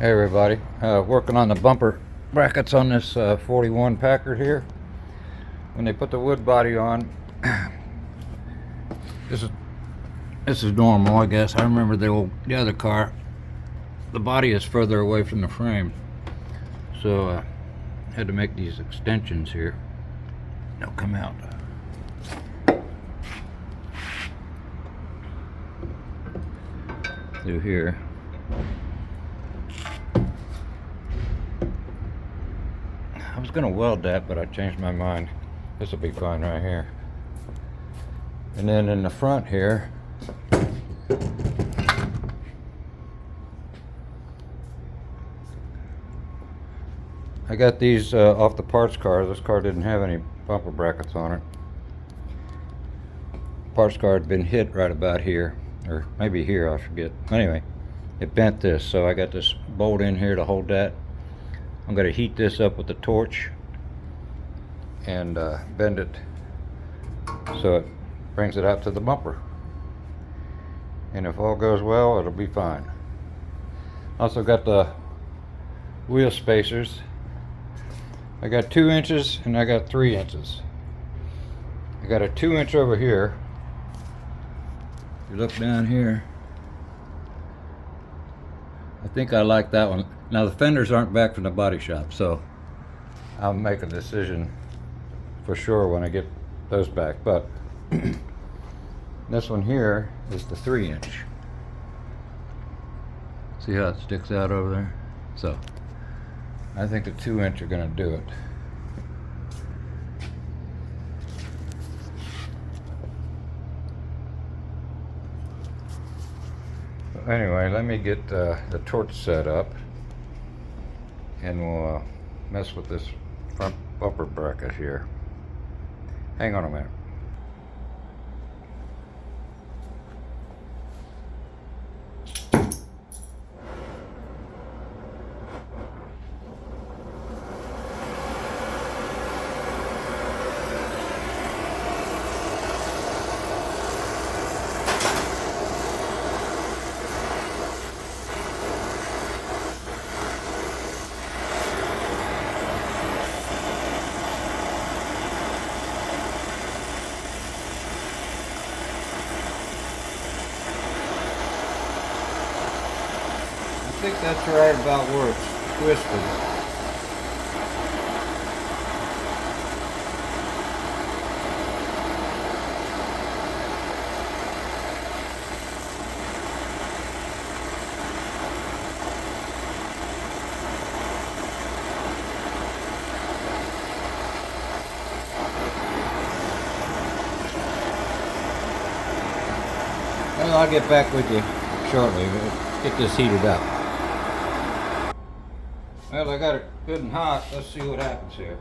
Hey everybody, working on the bumper brackets on this 41 Packard here. When they put the wood body on, this is normal, I guess. I remember the other car, the body is further away from the frame, so I had to make these extensions here. They'll come out through here. I was gonna weld that, but I changed my mind. This will be fine right here. And then in the front here, I got these off the parts car. This car didn't have any bumper brackets on it. Parts car had been hit right about here, or maybe here, I forget. Anyway, it bent this, so I got this bolt in here to hold that. I'm going to heat this up with the torch and bend it so it brings it out to the bumper. And if all goes well, it'll be fine. Also got the wheel spacers. I got 2 inches and I got 3 inches. I got a 2-inch over here. If you look down here, I think I like that one. Now the fenders aren't back from the body shop, so I'll make a decision for sure when I get those back. But this one here is the 3-inch. See how it sticks out over there? So I think the 2-inch are gonna do it. Anyway, let me get the torch set up and we'll mess with this front bumper bracket here. Hang on a minute. I think that's right about where it's twisted. Well, I'll get back with you shortly. Get this heated up. Well, I got it good and hot. Let's see what happens here.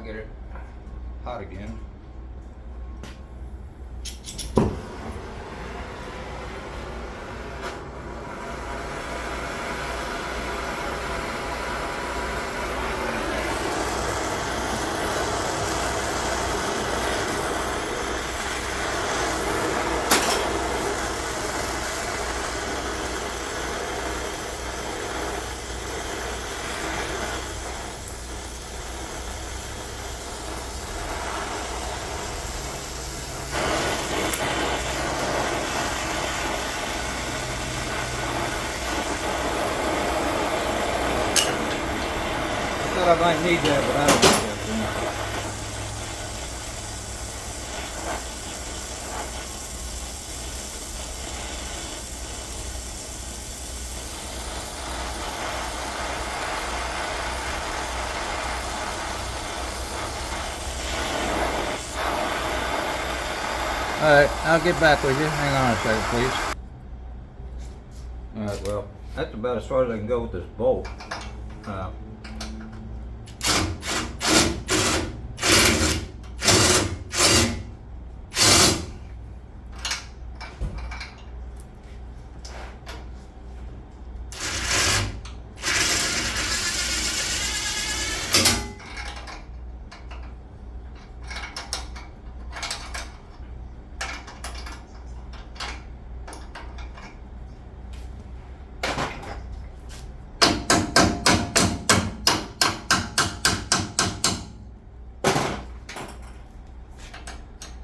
Get it hot again. Thought I might need that, but I don't need that for now. Alright, I'll get back with you. Hang on a second, please. Alright, well, that's about as far as I can go with this bolt.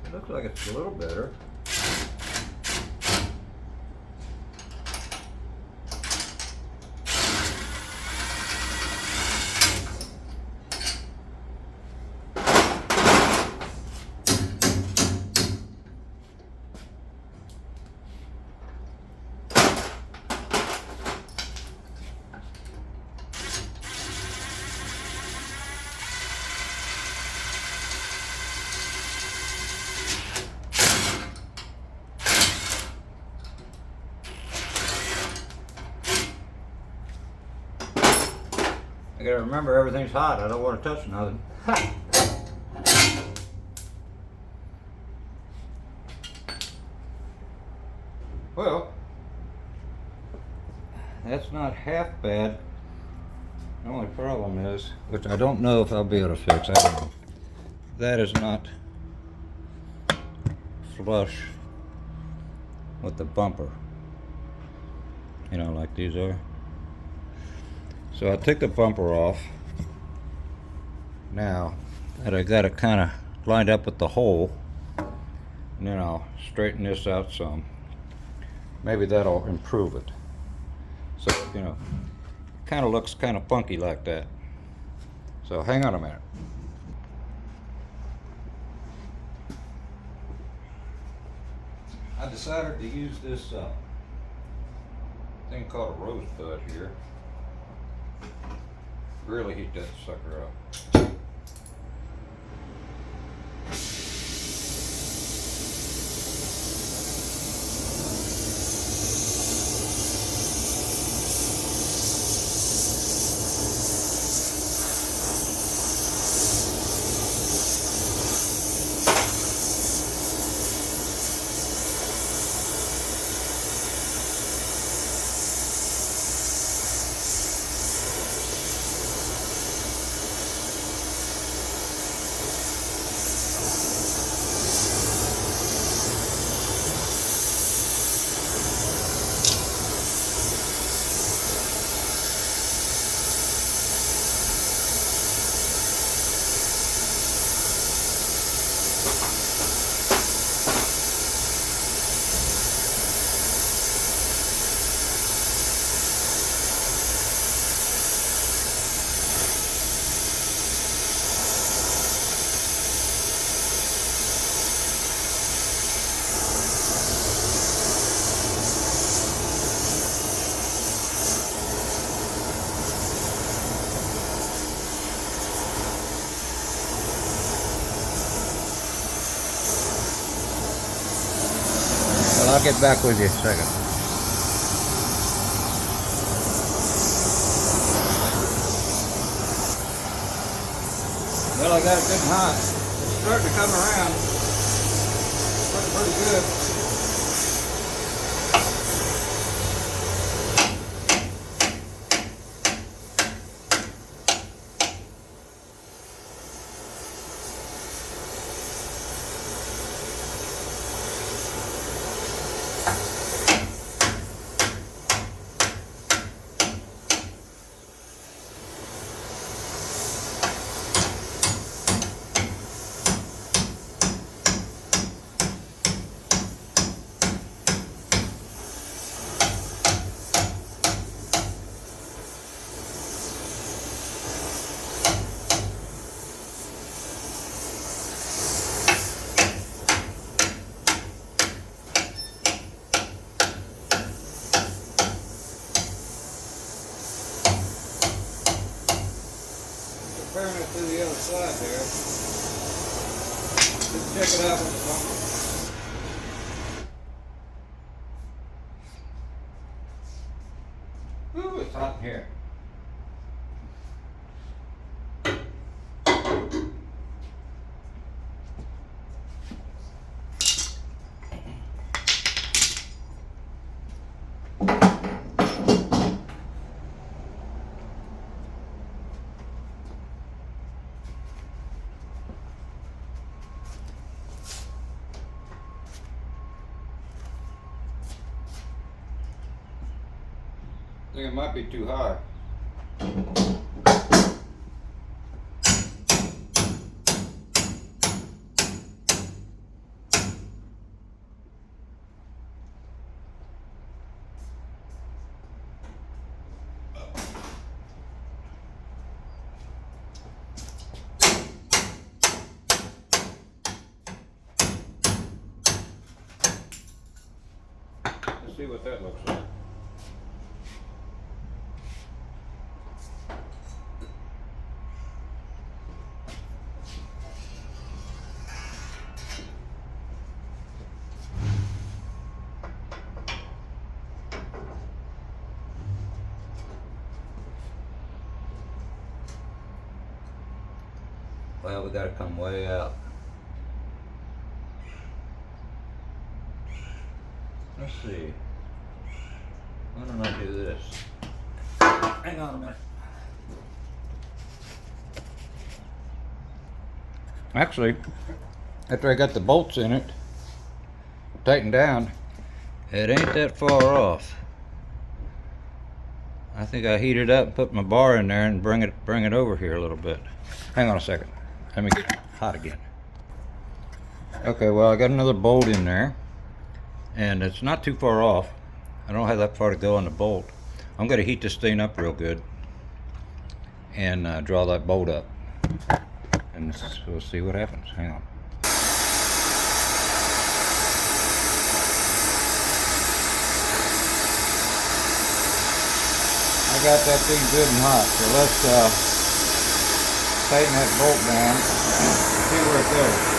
It looks like it's a little better. I gotta remember everything's hot. I don't want to touch nothing. Well, that's not half bad. The only problem is, which I don't know if I'll be able to fix, I don't know. That is not flush with the bumper. You know, like these are. So I took the bumper off. Now that I got it kind of lined up with the hole, and then I'll straighten this out some. Maybe that'll improve it. So, you know, it kind of looks kind of funky like that. So hang on a minute. I decided to use this thing called a rosebud here. Really heat that sucker up. Well, I'll get back with you in a second. Well, I got it good and hot. It's starting to come around. Looking pretty good. Comparing it to the other side there. Just check it out with the bumper. hot in here. I think it might be too high. Let's see what that looks like. Well, we gotta come way out. Let's see. Why don't I do this? Hang on a minute. Actually, after I got the bolts in it, tightened down, it ain't that far off. I think I heat it up and put my bar in there and bring it over here a little bit. Hang on a second. Let me get hot again. Okay, well, I got another bolt in there, and it's not too far off. I don't have that far to go on the bolt. I'm going to heat this thing up real good and draw that bolt up, and we'll see what happens. Hang on. I got that thing good and hot, so let's tighten that bolt down and see where it goes.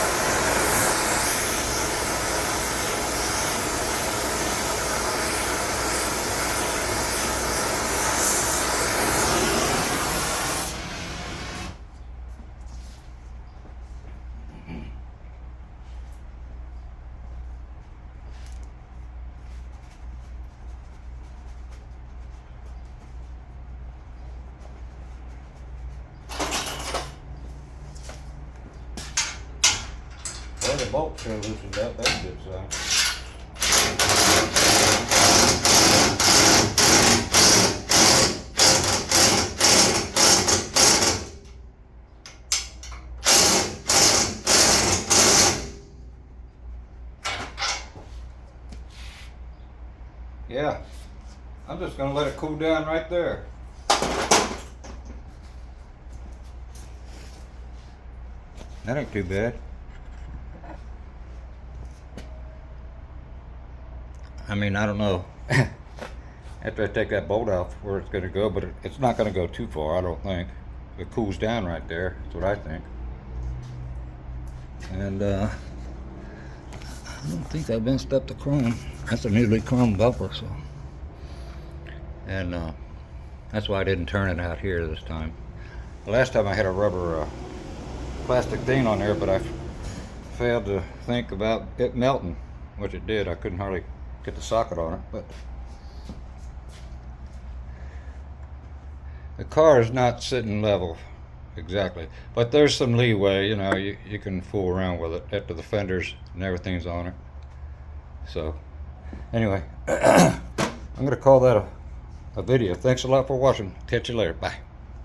Well, the bolt sure loosened up. That's a good sign. Yeah, I'm just going to let it cool down right there. That ain't too bad. I mean, I don't know after I take that bolt off where it's going to go, but it's not going to go too far, I don't think. It cools down right there, that's what I think. And I don't think I've messed up the chrome. That's a newly chrome bumper, so. And that's why I didn't turn it out here this time. The last time I had a rubber plastic thing on there, but I failed to think about it melting, which it did. I couldn't hardly get the socket on it, but the car is not sitting level exactly, but there's some leeway, you know. You can fool around with it after the fenders and everything's on it. So anyway, I'm gonna call that a video. Thanks a lot for watching. Catch you later. Bye.